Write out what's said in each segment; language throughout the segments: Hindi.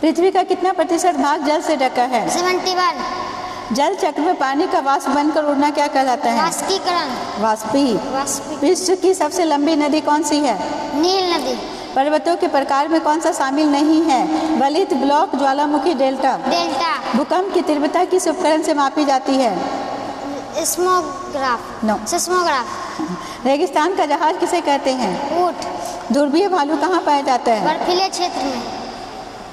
पृथ्वी का कितना प्रतिशत भाग जल से ढका है? 71। जल चक्र में पानी का वाष्प बनकर उड़ना क्या कहलाता है? वाष्पीकरण। वाष्पी। विश्व की सबसे लंबी नदी कौन सी है? नील नदी। पर्वतों के प्रकार में कौन सा शामिल नहीं है? वलित, ब्लॉक, ज्वालामुखी, डेल्टा। भूकंप की तीव्रता किस उपकरण से मापी जाती है? सिस्मोग्राफ। रेगिस्तान का जहाज किसे कहते हैं? ऊंट। ध्रुवीय भालू कहाँ पाया जाता है? बर्फीले क्षेत्र में।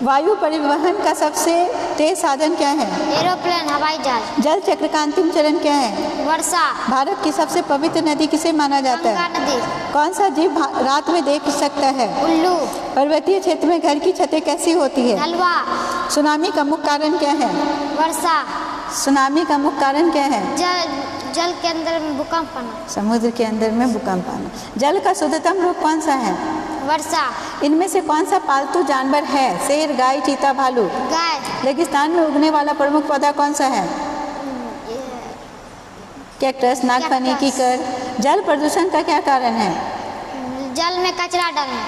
वायु परिवहन का सबसे तेज साधन क्या है? एरोप्लेन, हवाई जहाज। जल चक्र का अंतिम चरण क्या है? वर्षा। भारत की सबसे पवित्र नदी किसे माना जाता है? गंगा नदी। कौन सा जीव रात में देख सकता है? उल्लू। पर्वतीय क्षेत्र में घर की छतें कैसी होती है? नलवा। सुनामी का मुख्य कारण क्या है? वर्षा। सुनामी का मुख्य कारण क्या है? जल के अंदर में भूकंप आना। समुद्र के अंदर में भूकंप आना। जल का शुद्धतम रूप कौन सा है? वर्षा। इनमें से कौन सा पालतू जानवर है? शेर, गाय, चीता, भालू। गाय। रेगिस्तान में उगने वाला प्रमुख पौधा कौन सा है? कैक्टस, नागफनी, कीकर। जल प्रदूषण का क्या कारण है? जल में कचरा डालना।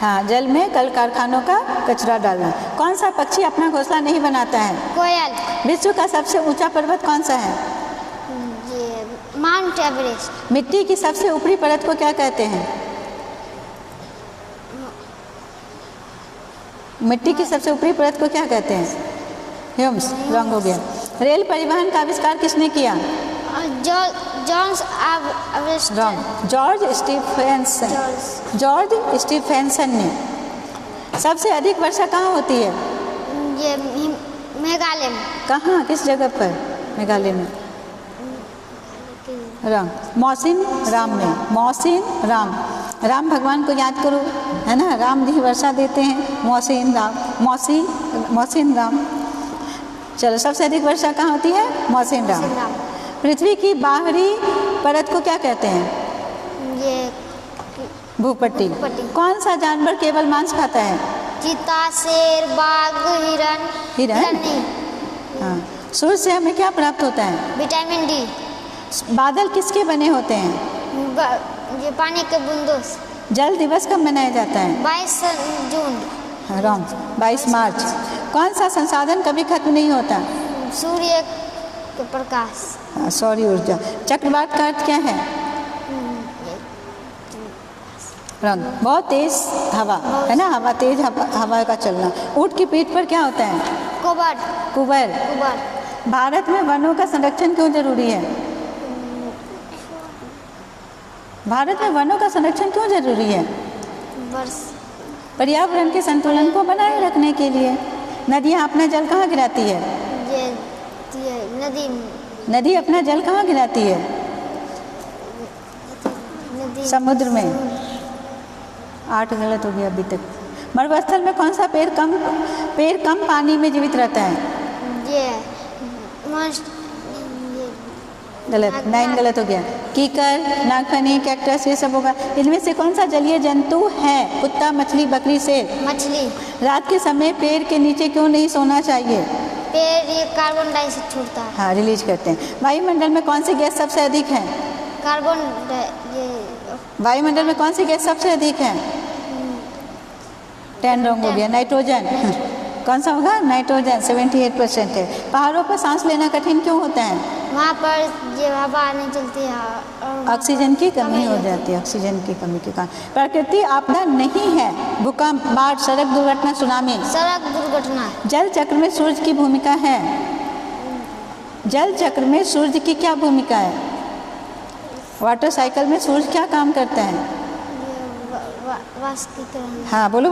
हाँ, जल में कल कारखानों का कचरा डालना। कौन सा पक्षी अपना घोंसला नहीं बनाता है? कोयल। विश्व का सबसे ऊंचा पर्वत कौन सा है? Mount Everest. मिट्टी की सबसे ऊपरी परत को क्या कहते हैं? मिट्टी की सबसे ऊपरी परत को क्या कहते हैं? ह्यूमस। रॉन्ग हो गया। रेल परिवहन का आविष्कार किसने किया? जॉर्ज स्टीफेंसन ने। सबसे अधिक वर्षा कहाँ होती है? ये मेघालय में। कहाँ, किस जगह पर? मेघालय में। मौसिन राम में। मौसिन राम। राम भगवान को याद करो, है ना? राम जी वर्षा देते हैं। मौसिन राम। चलो, सबसे अधिक वर्षा कहाँ होती है? मौसिन राम। पृथ्वी की बाहरी परत को क्या कहते हैं? ये भूपट्टी। कौन सा जानवर केवल मांस खाता है? चीता, शेर, बाघ, हिरण। हाँ। सूर्य से हमें क्या प्राप्त होता है? Vitamin D. बादल किसके बने होते हैं? ये पानी के बूंदों से। जल दिवस कब मनाया जाता है? 22 जून। रॉन्ग, 22 मार्च। कौन सा संसाधन कभी खत्म नहीं होता? सूर्य के प्रकाश। सौर ऊर्जा। चक्रवात का अर्थ क्या है? रंग। बहुत तेज हवा, है ना? हवा, तेज हवा का चलना। ऊंट की पीठ पर क्या होता है? कुबर। भारत में वनों का संरक्षण क्यों जरूरी है? भारत में वनों का संरक्षण क्यों जरूरी है? पर्यावरण के संतुलन को बनाए रखने के लिए। नदियाँ अपना जल कहाँ गिराती है? नदी अपना जल कहाँ गिराती है? समुद्र में। 8 गलत हो गया अभी तक। मरुस्थल में कौन सा पेड़ कम पानी में जीवित रहता है? गलत, 9 गलत हो गया। कीकर, नागफनी, कैक्टस, ये सब होगा। इनमें से कौन सा जलीय जंतु है? कुत्ता, मछली, बकरी, शेर। मछली। रात के समय पेड़ के नीचे क्यों नहीं सोना चाहिए? पेड़ ये कार्बन डाइऑक्साइड छोड़ता है। हाँ, रिलीज करते हैं। वायुमंडल में कौन सी गैस सबसे अधिक है? वायुमंडल में कौन सी गैस सबसे अधिक है? 10 रॉन्ग हो गया। नाइट्रोजन। कौन सा होगा? नाइट्रोजन 78% है। पहाड़ों पर सांस लेना कठिन क्यों होता है? वहाँ पर ये हवा नहीं चलती है, ऑक्सीजन की कमी हो जाती है। ऑक्सीजन की कमी के कारण। प्रकृति आपदा नहीं है। भूकंप, बाढ़, सड़क दुर्घटना, सुनामी। सड़क दुर्घटना। जल चक्र में सूर्य की भूमिका है? जल चक्र में सूर्य की क्या भूमिका है? वाटर साइकिल में सूर्य क्या काम करता है? वाष्पीकरण। हाँ, बोलो।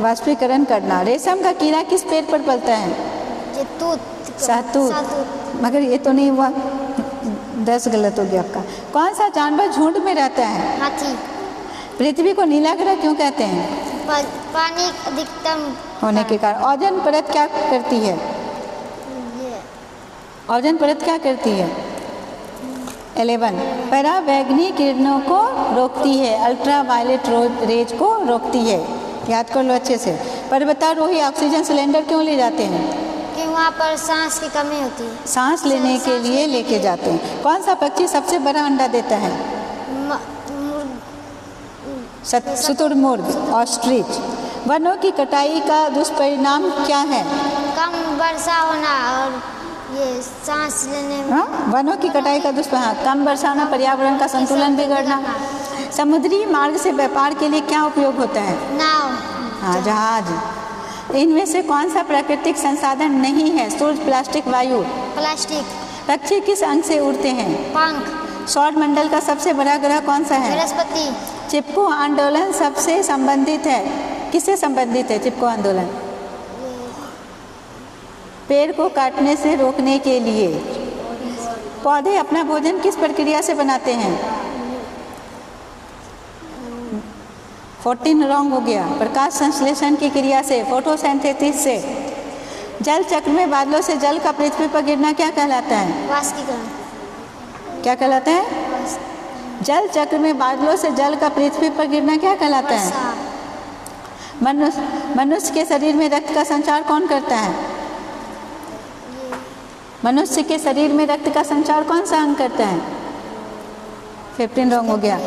वाष्पीकरण करना। रेशम का कीड़ा किस पेड़ पर पलता है? ये शहतूत। मगर ये तो नहीं हुआ। 10 गलत हो गया आपका। कौन सा जानवर झुंड में रहता है? हाथी। पृथ्वी को नीला ग्रह क्यों कहते हैं? पानी अधिकतम होने के कारण। ओजोन परत क्या करती है? ओजोन परत क्या करती है? 11 पराबैंगनी किरणों को रोकती है। अल्ट्रा वायलेट रेज को रोकती है। याद कर लो अच्छे से। पर्वतारोही ऑक्सीजन सिलेंडर क्यों ले जाते हैं? कि वहाँ पर सांस की कमी होती है। सांस लेने के लिए लेके जाते हैं। कौन सा पक्षी सबसे बड़ा अंडा देता है? शुतुरमुर्ग, ऑस्ट्रिच। वनों की कटाई का दुष्परिणाम क्या है? कम वर्षा होना और ये सांस लेने में हाँ, वनों की कटाई का दुष्परिणाम, कम वर्षा होना, पर्यावरण का संतुलन बिगड़ना। समुद्री मार्ग से व्यापार के लिए क्या उपयोग होता है? नाव, हाँ, जहाज। इनमें से कौन सा प्राकृतिक संसाधन नहीं है? सूर्य, प्लास्टिक, वायु। प्लास्टिक, पक्षी किस अंग से उड़ते हैं? पंख, सौर मंडल का सबसे बड़ा ग्रह कौन सा है? बृहस्पति, चिपको आंदोलन सबसे संबंधित है, किससे संबंधित है चिपको आंदोलन? पेड़ को काटने से रोकने के लिए। पौधे अपना भोजन किस प्रक्रिया से बनाते हैं? 14 रॉन्ग हो गया। प्रकाश संश्लेषण की क्रिया से, फोटोसिंथेसिस से। जल चक्र में बादलों से जल का पृथ्वी पर गिरना क्या कहलाता है? वाष्पीकरण, क्या कहलाता है? जल चक्र में बादलों से जल का पृथ्वी पर गिरना क्या कहलाता है? वर्षा, मनुष्य के शरीर में रक्त का संचार कौन करता है? मनुष्य के शरीर में रक्त का संचार कौन सा अंग करता है? 15 रॉन्ग हो गया।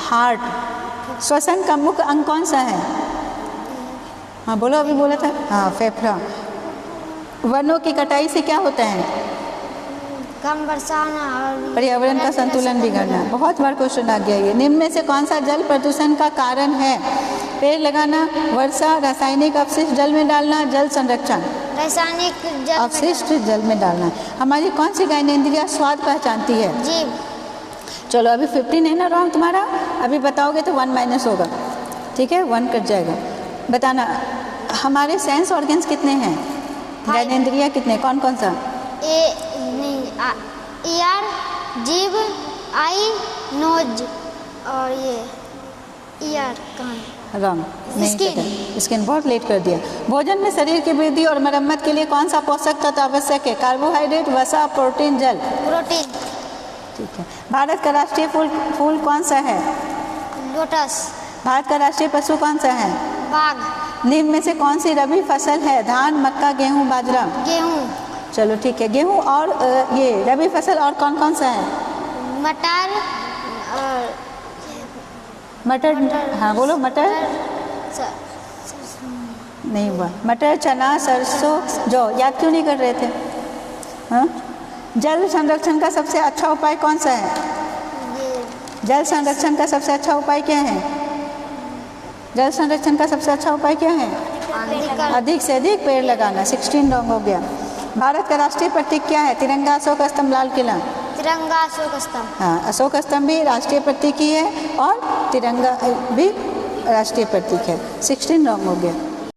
हार्ट। श्वसन का मुख्य अंग कौन सा है? हाँ बोलो, अभी बोला था। हाँ, फेफड़ा। वनों की कटाई से क्या होता है? कम वर्षा होना और पर्यावरण का संतुलन बिगड़ना। बहुत बार क्वेश्चन आ गया ये। निम्न में से कौन सा जल प्रदूषण का कारण है? पेड़ लगाना, वर्षा, रासायनिक अपशिष्ट जल में डालना, जल संरक्षण। रासायनिक जल अपशिष्ट जल में डालना। हमारी कौन सी ज्ञानेंद्रिय स्वाद पहचानती है? जीव, चलो, अभी 15 है ना रॉन्ग तुम्हारा। अभी बताओगे तो 1 माइनस होगा, ठीक है, 1 कट जाएगा। बताना, हमारे सेंस ऑर्गन्स कितने हैं? ज्ञानेंद्रिय कितने, कौन कौन सा? ईयर, जीभ, आई, नोज और ये ईयर, कान। रॉन्ग, नहीं स्किन। पता। स्किन बहुत लेट कर दिया। भोजन में शरीर की वृद्धि और मरम्मत के लिए कौन सा पोषक तत्व आवश्यक है? कार्बोहाइड्रेट, वसा, प्रोटीन, जल। प्रोटीन, ठीक है। भारत का राष्ट्रीय फूल कौन सा है? लोटस, भारत का राष्ट्रीय पशु कौन सा है? बाघ, निम्न में से कौन सी रबी फसल है? धान, मक्का, गेहूँ, बाजरा। गेहूँ, चलो ठीक है। गेहूँ और ये रबी फसल और कौन कौन सा है? मटर और मटर। हाँ बोलो, मटर नहीं हुआ। मटर, चना, सरसों, जौ। याद क्यों नहीं कर रहे थे? हाँ, जल संरक्षण का सबसे अच्छा उपाय कौन सा है? जल संरक्षण का सबसे अच्छा उपाय क्या है? जल संरक्षण का सबसे अच्छा उपाय क्या है? अधिक से अधिक पेड़ लगाना। 16 रॉन्ग हो गया। भारत का राष्ट्रीय प्रतीक क्या है? तिरंगा, अशोक स्तंभ, लाल किला। तिरंगा, अशोक स्तंभ। हाँ, अशोक स्तंभ भी राष्ट्रीय प्रतीक ही है और तिरंगा भी राष्ट्रीय प्रतीक है। 16 रॉन्ग हो गया।